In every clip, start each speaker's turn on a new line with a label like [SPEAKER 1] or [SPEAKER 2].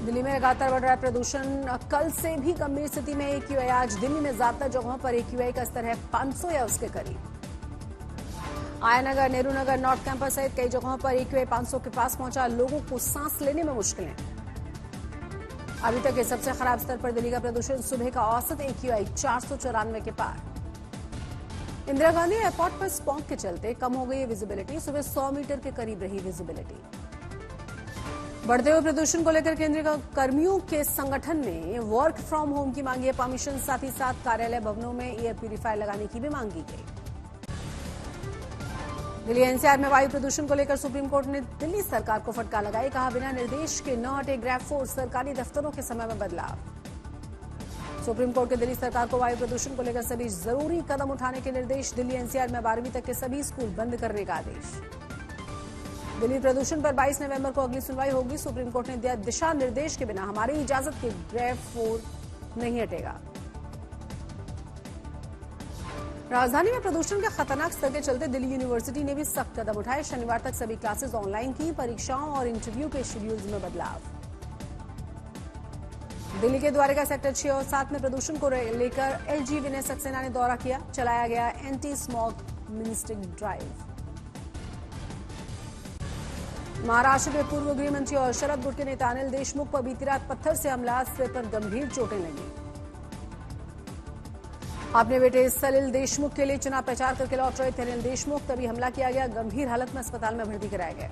[SPEAKER 1] दिल्ली में लगातार बढ़ रहा है प्रदूषण। कल से भी गंभीर स्थिति में AQI। आज दिल्ली में ज्यादातर जगहों पर AQI का स्तर है 500 या उसके करीब। आयानगर, नेहरू नगर, नॉर्थ कैंपस सहित कई जगहों पर AQI 500 के पास पहुंचा। लोगों को सांस लेने में मुश्किलें। अभी तक के सबसे खराब स्तर पर दिल्ली का प्रदूषण। सुबह का औसत AQI 494 के पार। इंदिरा गांधी एयरपोर्ट पर स्मॉग के चलते कम हो गई विजिबिलिटी। सुबह 100 मीटर के करीब रही विजिबिलिटी। बढ़ते हुए प्रदूषण को लेकर केंद्रीय कर्मियों के संगठन ने वर्क फ्रॉम होम की मांगी है परमिशन। साथ ही साथ कार्यालय भवनों में एयर प्यूरिफायर लगाने की भी मांग की गई। दिल्ली NCR में वायु प्रदूषण को लेकर सुप्रीम कोर्ट ने दिल्ली सरकार को फटकार लगाई। कहा, बिना निर्देश के न हटे ग्रैब फोर्स। सरकारी दफ्तरों के समय में बदलाव। सुप्रीम कोर्ट के दिल्ली सरकार को वायु प्रदूषण को लेकर सभी जरूरी कदम उठाने के निर्देश। दिल्ली NCR में 12वीं तक के सभी स्कूल बंद करने का आदेश। दिल्ली प्रदूषण पर 22 नवंबर को अगली सुनवाई होगी। सुप्रीम कोर्ट ने दिया दिशा निर्देश के बिना हमारी इजाजत के ग्रैब फोर्स नहीं हटेगा। राजधानी में प्रदूषण के खतरनाक स्तर के चलते दिल्ली यूनिवर्सिटी ने भी सख्त कदम उठाए। शनिवार तक सभी क्लासेस ऑनलाइन की। परीक्षाओं और इंटरव्यू के शेड्यूल्स में बदलाव। दिल्ली के द्वारका सेक्टर 6 और 7 में प्रदूषण को लेकर LG विनय सक्सेना ने दौरा किया। चलाया गया anti smog ministry drive. Maharashtra के पूर्व गृह मंत्री और शरद गुट के नेता अनिल देशमुख पर बीती रात पत्थर से हमला। सिर पर गंभीर चोटें लगी। अपने बेटे सलिल देशमुख के लिए चुनाव प्रचार करके लौट रहे थे अनिल देशमुख, तभी हमला किया गया। गंभीर हालत में अस्पताल में भर्ती कराए गए।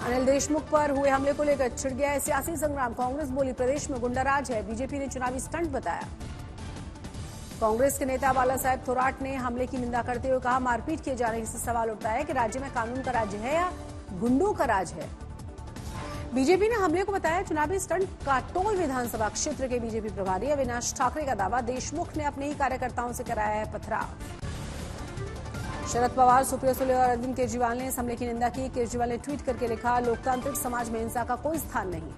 [SPEAKER 1] अनिल देशमुख पर हुए हमले को लेकर छिड़ गया है सियासी संग्राम। कांग्रेस बोली प्रदेश में गुंडाराज है। बीजेपी ने चुनावी स्टंट बताया। कांग्रेस के नेता बाला साहेब थोराट ने हमले की निंदा करते हुए कहा, मारपीट किए जाने से सवाल उठता है कि राज्य में कानून का राज्य है या गुंडों का राज है। बीजेपी ने हमले को बताया चुनावी स्टंट। काटोल विधानसभा क्षेत्र के बीजेपी प्रभारी अविनाश ठाकरे का दावा, देशमुख ने अपने ही कार्यकर्ताओं से कराया है पथराव। शरद पवार, सुप्रिया सुले और अरविंद केजरीवाल ने इस हमले की निंदा की। केजरीवाल ने ट्वीट करके लिखा, लोकतांत्रिक समाज में हिंसा का कोई स्थान नहीं।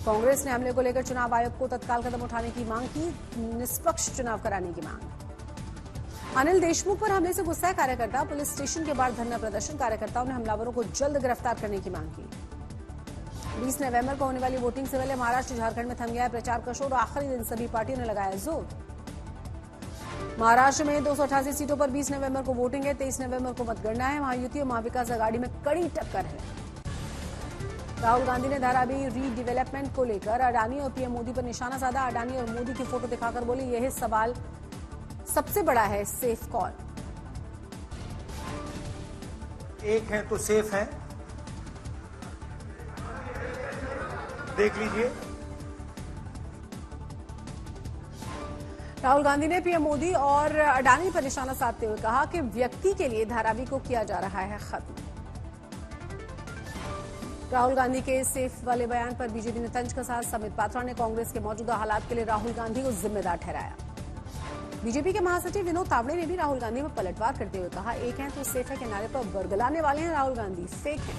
[SPEAKER 1] कांग्रेस ने हमले को लेकर चुनाव आयोग को तत्काल कदम उठाने की मांग की। निष्पक्ष चुनाव कराने की मांग। अनिल देशमुख पर हमले से गुस्साए कार्यकर्ता। पुलिस स्टेशन के बाहर धरना प्रदर्शन। कार्यकर्ताओं ने हमलावरों को जल्द गिरफ्तार करने की मांग की। 20 नवंबर को होने वाली वोटिंग से पहले महाराष्ट्र, झारखंड में थम गया है प्रचार का शोर। आखिरी दिन सभी पार्टियों ने लगाया जोर। महाराष्ट्र में 288 सीटों पर 20 नवंबर को वोटिंग है। 23 नवंबर को मतगणना है। महायुति और महाविकास आघाड़ी में कड़ी टक्कर है। राहुल गांधी ने धारावी रीडेवलपमेंट को लेकर अडानी और पीएम मोदी पर निशाना साधा। अडानी और मोदी की फोटो दिखाकर बोले, यह सवाल सबसे बड़ा है, सेफ कौन?
[SPEAKER 2] एक है तो सेफ है, देख लीजिए।
[SPEAKER 1] राहुल गांधी ने पीएम मोदी और अडानी पर निशाना साधते हुए कहा कि व्यक्ति के लिए धारावी को किया जा रहा है खत्म। राहुल गांधी के सेफ वाले बयान पर बीजेपी ने तंज कसा। समित पात्रा ने कांग्रेस के मौजूदा हालात के लिए राहुल गांधी को जिम्मेदार ठहराया। बीजेपी के महासचिव विनोद तावड़े ने भी राहुल गांधी पर पलटवार करते हुए कहा, एक है तो सेफ है के नारे पर बरगलाने वाले हैं राहुल गांधी, फेक है।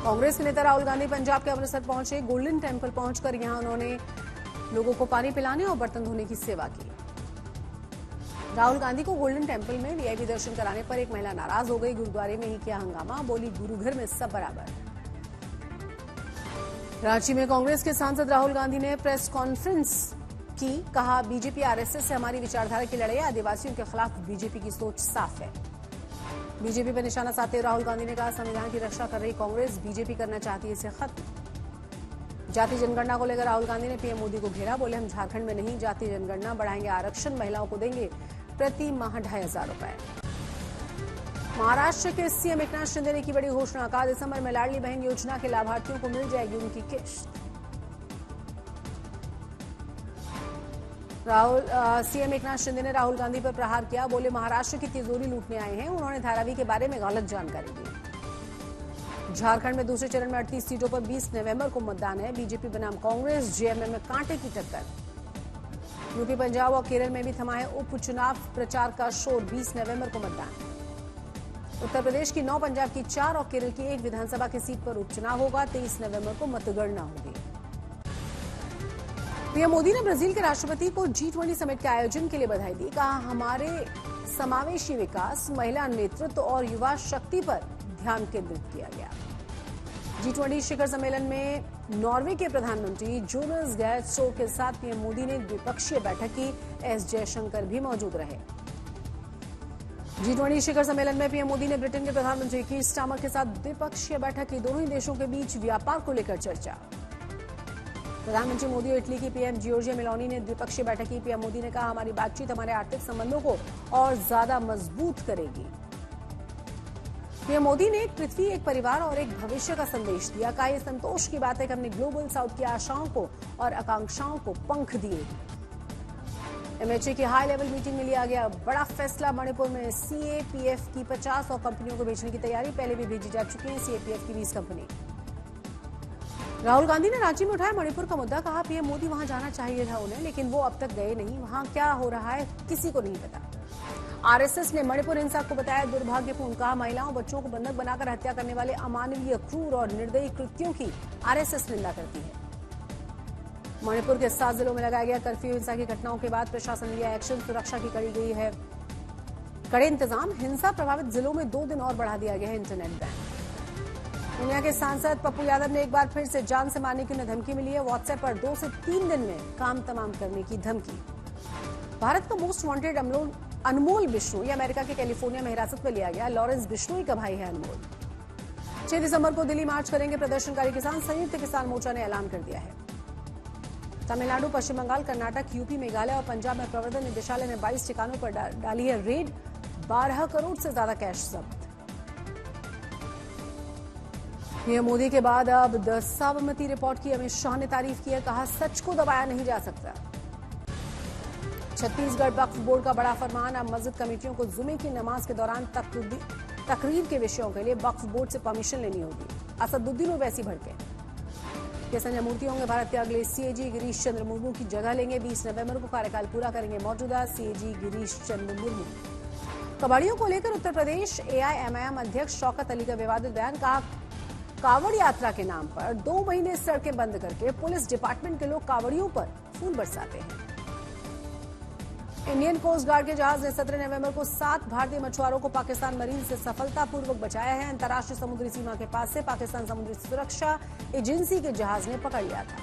[SPEAKER 1] कांग्रेस के नेता राहुल गांधी पंजाब के अमृतसर पहुंचे। गोल्डन टेम्पल पहुंचकर यहां उन्होंने लोगों को पानी पिलाने और बर्तन धोने की सेवा की। राहुल गांधी को गोल्डन टेम्पल में वीआईपी दर्शन कराने पर एक महिला नाराज हो गई। गुरुद्वारे में ही किया हंगामा। बोली, गुरु घर में सब बराबर। रांची में कांग्रेस के सांसद राहुल गांधी ने प्रेस कॉन्फ्रेंस की। कहा, बीजेपी आरएसएस से हमारी विचारधारा की लड़ाई। आदिवासियों के खिलाफ बीजेपी की सोच साफ है। बीजेपी पर निशाना साधते हुए राहुल गांधी ने कहा, संविधान की रक्षा कर रही कांग्रेस बीजेपी करना चाहती है इसे खत्म। जाति जनगणना को लेकर राहुल गांधी ने पीएम मोदी को घेरा। बोले, हम झारखंड में नहीं जाति जनगणना बढ़ाएंगे आरक्षण। महिलाओं को देंगे प्रति माह 2,500 रुपए। महाराष्ट्र के सीएम एकनाथ शिंदे ने की बड़ी घोषणा। कहा, दिसंबर में लाडली बहन योजना के लाभार्थियों को मिल जाएगी उनकी किश्त। सीएम एकनाथ शिंदे ने राहुल गांधी पर प्रहार किया। बोले, महाराष्ट्र की तिजोरी लूटने आए हैं। उन्होंने धारावी के बारे में गलत जानकारी दी। झारखंड में दूसरे चरण में 38 सीटों पर 20 नवंबर को मतदान है। बीजेपी बनाम कांग्रेस, जेएमएम में कांटे की टक्कर। यूपी, पंजाब और केरल में भी थमा है उपचुनाव प्रचार का शोर। 20 नवंबर को मतदान। उत्तर प्रदेश की 9, पंजाब की 4 और केरल की 1 विधानसभा की सीट पर उपचुनाव होगा। 23 नवंबर को मतगणना होगी। पीएम मोदी ने ब्राजील के राष्ट्रपति को G20 समिट के आयोजन के लिए बधाई दी। कहा, हमारे समावेशी विकास, महिला नेतृत्व और युवा शक्ति पर ध्यान केंद्रित किया गया। G20 शिखर सम्मेलन में नॉर्वे के प्रधानमंत्री जोनास गायर स्टोर के साथ पीएम मोदी ने द्विपक्षीय बैठक की। एस जयशंकर भी मौजूद रहे। G20 शिखर सम्मेलन में पीएम मोदी ने ब्रिटेन के प्रधानमंत्री कीर स्टारमर के साथ द्विपक्षीय बैठक की। दोनों ही देशों के बीच व्यापार को लेकर चर्चा। प्रधानमंत्री मोदी और इटली की पीएम जियोर्जिया मेलोनी ने द्विपक्षीय बैठक की। पीएम मोदी ने कहा, हमारी बातचीत हमारे आर्थिक संबंधों को और ज्यादा मजबूत करेगी। पीएम मोदी ने एक पृथ्वी, एक परिवार और एक भविष्य का संदेश दिया। कहा, यह संतोष की बात है कि हमने ग्लोबल साउथ की आशाओं को और आकांक्षाओं को पंख दिए। एमएचए की हाई लेवल मीटिंग में लिया गया बड़ा फैसला। मणिपुर में सीएपीएफ की 50 और कंपनियों को बेचने की तैयारी पहले भी भेजी जा चुकी है। सीएपीएफ की 20 कंपनी। राहुल गांधी ने रांची में उठाया मणिपुर का मुद्दा। कहा, पीएम मोदी वहां जाना चाहिए था उन्हें, लेकिन वो अब तक गए नहीं। वहां क्या हो रहा है किसी को नहीं पता। आरएसएस ने मणिपुर हिंसा को बताया दुर्भाग्यपूर्ण। कहा, महिलाओं बच्चों को बंधक बनाकर हत्या करने वाले अमानवीय, क्रूर और निर्दयी कृत्यों की आरएसएस निंदा करती है। मणिपुर के 7 जिलों में लगाया गया कर्फ्यू। हिंसा की घटनाओं के बाद प्रशासन ने लिया एक्शन। सुरक्षा की कड़ी गई है कड़े इंतजाम। हिंसा प्रभावित जिलों में 2 दिन और बढ़ा दिया गया है इंटरनेट बैन। दुनिया के सांसद पप्पू यादव ने एक बार फिर से जान से मारने की उन्हें धमकी मिली है। व्हाट्सएप पर 2 से 3 दिन में काम तमाम करने की धमकी। भारत का मोस्ट वांटेड अनमोल बिश्नोई अमेरिका के कैलिफोर्निया में हिरासत में लिया गया। लॉरेंस बिश्नोई का भाई है अनमोल। 6 दिसंबर को दिल्ली मार्च करेंगे प्रदर्शनकारी किसान। संयुक्त किसान मोर्चा ने ऐलान कर दिया है। तमिलनाडु, पश्चिम बंगाल, कर्नाटक, यूपी, मेघालय और पंजाब में प्रवर्तन निदेशालय ने 22 ठिकानों पर डाली है रेड। 12 करोड़ से ज्यादा कैश जब्त। पीएम मोदी के बाद अब 10 साबरमती रिपोर्ट की अमित शाह ने तारीफ की है। कहा, सच को दबाया नहीं जा सकता। छत्तीसगढ़ वक्फ बोर्ड का बड़ा फरमान। अब मस्जिद कमेटियों को जुमे की नमाज के दौरान तकरीर के विषयों के लिए वक्फ बोर्ड से परमिशन लेनी होगी। असदुद्दीन ओवैसी भड़के। संजय मूर्ति होंगे भारत के अगले सीएजी। गिरीश चंद्र मुर्मू की जगह लेंगे। 20 नवंबर को कार्यकाल पूरा करेंगे मौजूदा सीएजी गिरीश चंद्र मुर्मू। कबाड़ियों को लेकर उत्तर प्रदेश एआईएमआईएम अध्यक्ष शौकत अली का विवादित बयान। कहा, कावड़ यात्रा के नाम पर 2 महीने सड़कें बंद करके पुलिस डिपार्टमेंट के लोग कावड़ियों पर फूल बरसाते हैं। इंडियन कोस्ट गार्ड के जहाज ने 17 नवंबर को 7 भारतीय मछुआरों को पाकिस्तान मरीन से सफलतापूर्वक बचाया है। अंतर्राष्ट्रीय समुद्री सीमा के पास से पाकिस्तान समुद्री सुरक्षा एजेंसी के जहाज ने पकड़ लिया था।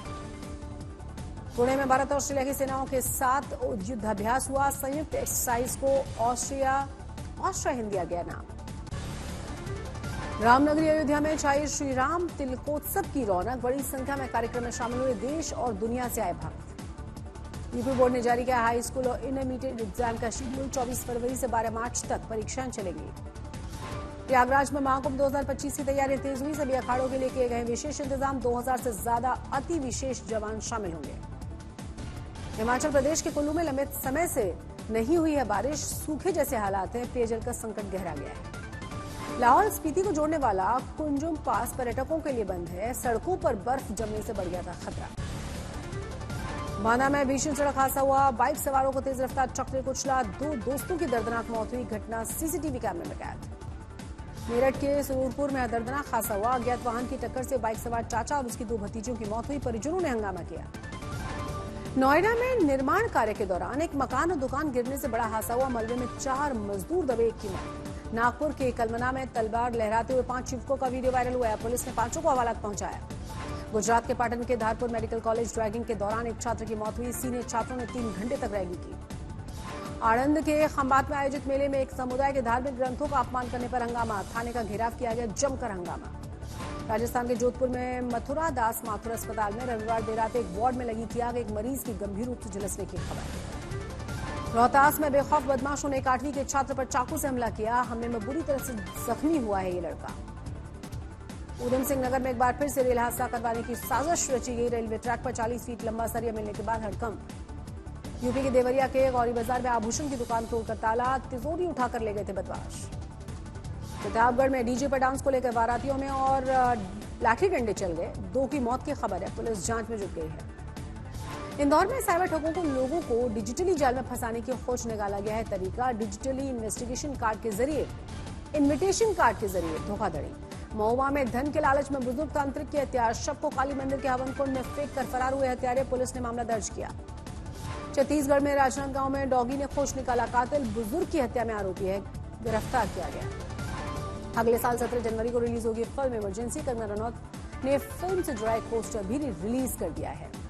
[SPEAKER 1] पुणे में भारत और ऑस्ट्रेलिया की सेनाओं के साथ युद्धाभ्यास हुआ। संयुक्त एक्सरसाइज को ऑस्ट्रिया हिंद दिया गया नाम। रामनगरी अयोध्या में छाई श्री राम तिलकोत्सव की रौनक। बड़ी संख्या में कार्यक्रम में शामिल हुए देश और दुनिया से आए भक्त। यूपी बोर्ड ने जारी किया हाई स्कूल और इंटरमीडिएट एग्जाम का शेड्यूल। 24 फरवरी से 12 मार्च तक परीक्षाएं चलेंगी। प्रयागराज में महाकुंभ 2025 की तैयारियां तेज हुई। सभी अखाड़ों के लिए किए गए विशेष इंतजाम। 2000 से ज्यादा अति विशेष जवान शामिल होंगे। हिमाचल प्रदेश के कुल्लू में लंबे समय से नहीं हुई है बारिश। सूखे जैसे हालात हैं। पेयजल का संकट गहरा गया है। लाहौल स्पीति को जोड़ने वाला कुंजुम पास पर्यटकों के लिए बंद है। सड़कों पर बर्फ जमने से बढ़ गया था खतरा। बांदा में भीषण सड़क हादसा हुआ। बाइक सवारों को तेज रफ्तार ट्रक ने कुचला। 2 दोस्तों की दर्दनाक मौत हुई। घटना सीसीटीवी कैमरे में कैद। मेरठ के सुरूरपुर में दर्दनाक हादसा हुआ। अज्ञात वाहन की टक्कर से बाइक सवार चाचा और उसकी 2 भतीजों की मौत हुई। परिजनों ने हंगामा किया। नोएडा में निर्माण कार्य के दौरान एक मकान और दुकान गिरने से बड़ा हादसा हुआ। मलबे में 4 मजदूर दबे, 1 की मौत। नागपुर के कलमना में तलवार लहराते हुए 5 युवकों का वीडियो वायरल हुआ है। पुलिस ने 5 को हवालात पहुंचाया। गुजरात के पाटन के धारपुर मेडिकल कॉलेज रैगिंग के दौरान एक छात्र की मौत हुई। सीनियर छात्रों ने 3 घंटे तक रैगिंग की। आणंद के खंबात में आयोजित मेले में एक समुदाय के धार्मिक ग्रंथों का अपमान करने पर हंगामा। थाने का घेराव किया गया। जमकर हंगामा। राजस्थान के जोधपुर में मथुरा दास माथुर अस्पताल में रविवार देर रात एक वार्ड में लगी थी आग। एक मरीज की गंभीर रूप से झुलसने की खबर। रोहतास में बेखौफ बदमाशों ने 8वीं के छात्र पर चाकू से हमला किया। हमले में बुरी तरह से जख्मी हुआ है ये लड़का। उधम सिंह नगर में एक बार फिर से रेल हादसा करवाने की साजिश रची गई। रेलवे ट्रैक पर 40 फीट लंबा सरिया मिलने के बाद हड़कंप। यूपी के देवरिया के गौरी बाजार में आभूषण की दुकान तोड़कर ताला, तिजोरी उठाकर ले गए थे बदमाश। प्रतापगढ़ में डीजे पर डांस को लेकर बारातियों में और लाठी डंडे चल गए। 2 की मौत की खबर है। पुलिस जांच में जुट गई है। इंदौर में साइबर ठगों को लोगों को डिजिटली जाल में फंसाने की खोज निकाला गया है तरीका। डिजिटली इन्वेस्टिगेशन कार्ड के जरिए इन्विटेशन कार्ड के जरिए धोखाधड़ी। महुआ में धन के लालच में बुजुर्ग तांत्रिक की हत्या। शव को काली मंदिर के हवन कुंड में फेंक कर फरार हुए हत्यारे। पुलिस ने मामला दर्ज किया। छत्तीसगढ़ में राजनांदगांव में डॉगी ने खोज निकाला कातिल। बुजुर्ग की हत्या में आरोपी है, गिरफ्तार किया गया। अगले साल 17 जनवरी को रिलीज होगी फिल्म इमरजेंसी। कंगना रनौत ने फिल्म से जुड़ा एक पोस्टर भी रिलीज कर दिया है।